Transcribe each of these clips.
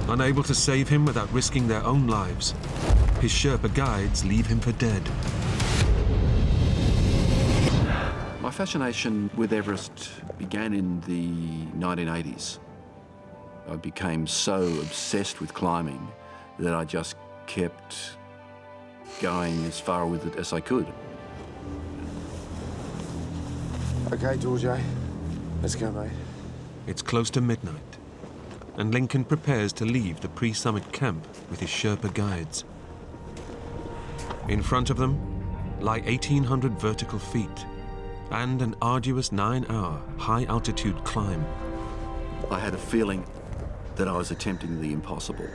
Unable to save him without risking their own lives, his Sherpa guides leave him for dead. My fascination with Everest began in the 1980s. I became so obsessed with climbing that I just kept going as far with it as I could. Okay, Georgie, let's go, mate. It's close to midnight, and Lincoln prepares to leave the pre-summit camp with his Sherpa guides. In front of them lie 1,800 vertical feet and an arduous 9-hour high-altitude climb. I had a feeling that I was attempting the impossible.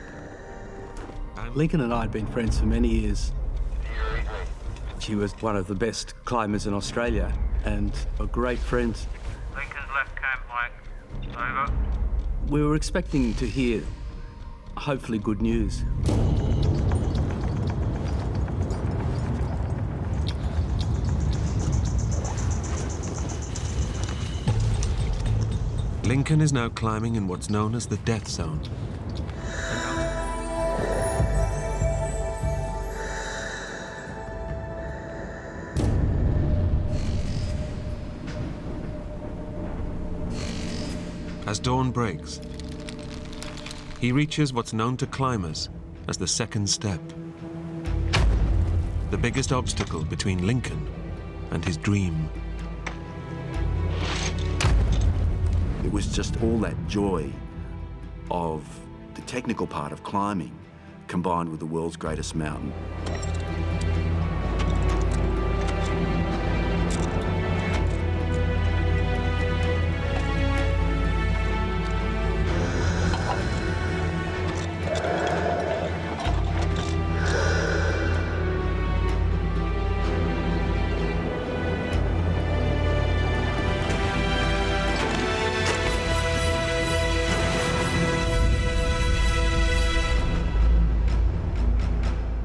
Lincoln and I had been friends for many years. She was one of the best climbers in Australia and a great friend. Lincoln's left camp, Mike. Over. We were expecting to hear, hopefully, good news. Lincoln is now climbing in what's known as the death zone. As dawn breaks, he reaches what's known to climbers as the second step, the biggest obstacle between Lincoln and his dream. It was just all that joy of the technical part of climbing combined with the world's greatest mountain.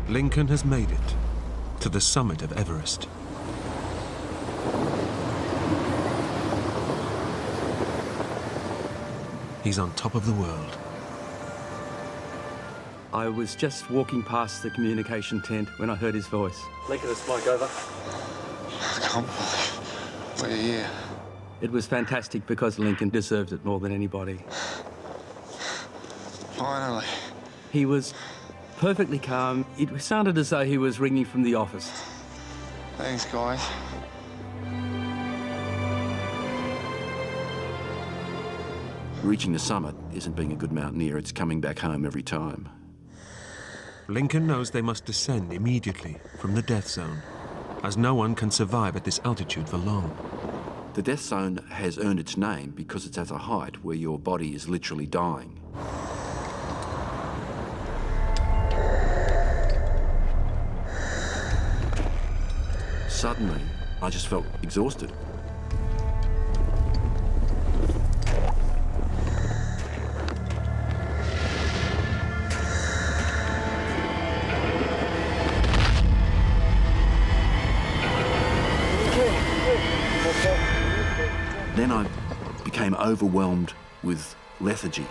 Lincoln has made it to the summit of Everest. He's on top of the world. I was just walking past the communication tent when I heard his voice. Lincoln, it's Mike, over. I can't believe we're here. It was fantastic because Lincoln deserved it more than anybody. Finally. He was perfectly calm. It sounded as though he was ringing from the office. Thanks, guys. Reaching the summit isn't being a good mountaineer, it's coming back home every time. Lincoln knows they must descend immediately from the death zone, as no one can survive at this altitude for long. The death zone has earned its name because it's at a height where your body is literally dying. Suddenly, I just felt exhausted. Then I became overwhelmed with lethargy.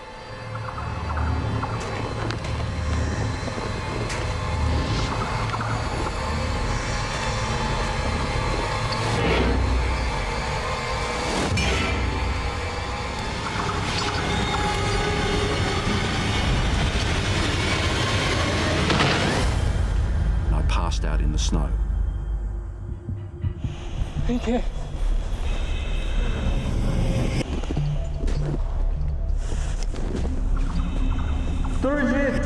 And I passed out in the snow. Okay.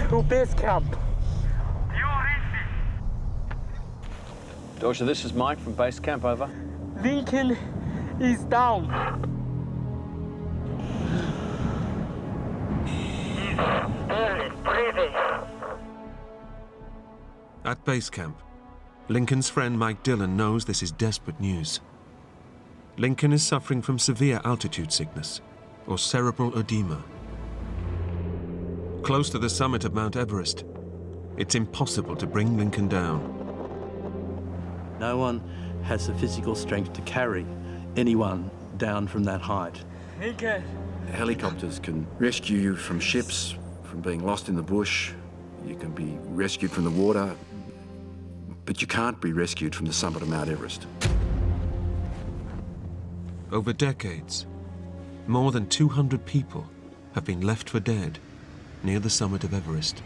To base camp. You reach Dorsha, this is Mike from base camp, over. Lincoln is down. He's barely breathing. At base camp, Lincoln's friend Mike Dillon knows this is desperate news. Lincoln is suffering from severe altitude sickness, or cerebral edema. Close to the summit of Mount Everest, it's impossible to bring Lincoln down. No one has the physical strength to carry anyone down from that height. Lincoln. Helicopters can rescue you from ships from being lost in the bush. You can be rescued from the water, but you can't be rescued from the summit of Mount Everest. Over decades, more than 200 people have been left for dead near the summit of Everest.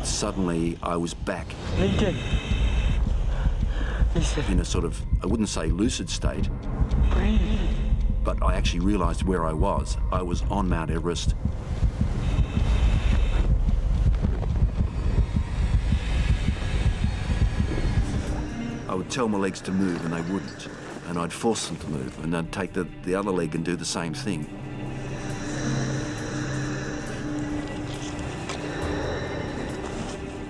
Suddenly, I was back Lincoln. Listen, in a sort of, I wouldn't say lucid state, breathe. but I actually realised where I was. I was on Mount Everest. I would tell my legs to move and they wouldn't, and I'd force them to move, and I'd take the other leg and do the same thing.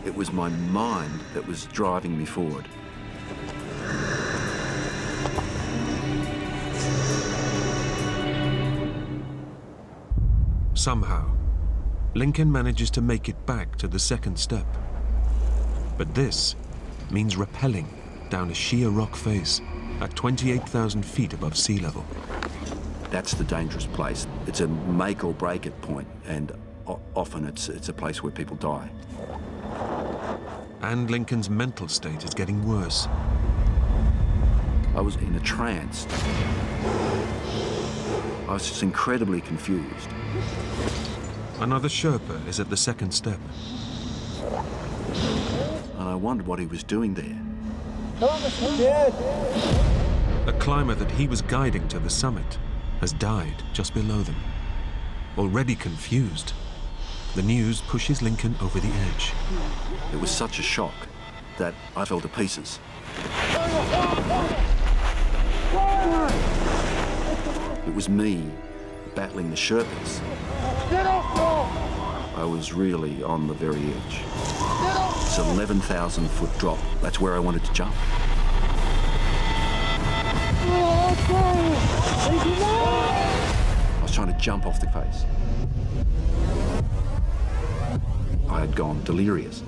It was my mind that was driving me forward. Somehow, Lincoln manages to make it back to the second step. But this means rappelling down a sheer rock face at 28,000 feet above sea level. That's the dangerous place. It's a make or break it point, and often it's a place where people die. And Lincoln's mental state is getting worse. I was in a trance. I was just incredibly confused. Another Sherpa is at the second step. And I wondered what he was doing there. A climber that he was guiding to the summit has died just below them. Already confused, the news pushes Lincoln over the edge. It was such a shock that I fell to pieces. It was me battling the Sherpas. I was really on the very edge. It's an 11,000 foot drop. That's where I wanted to jump. I was trying to jump off the face. I had gone delirious.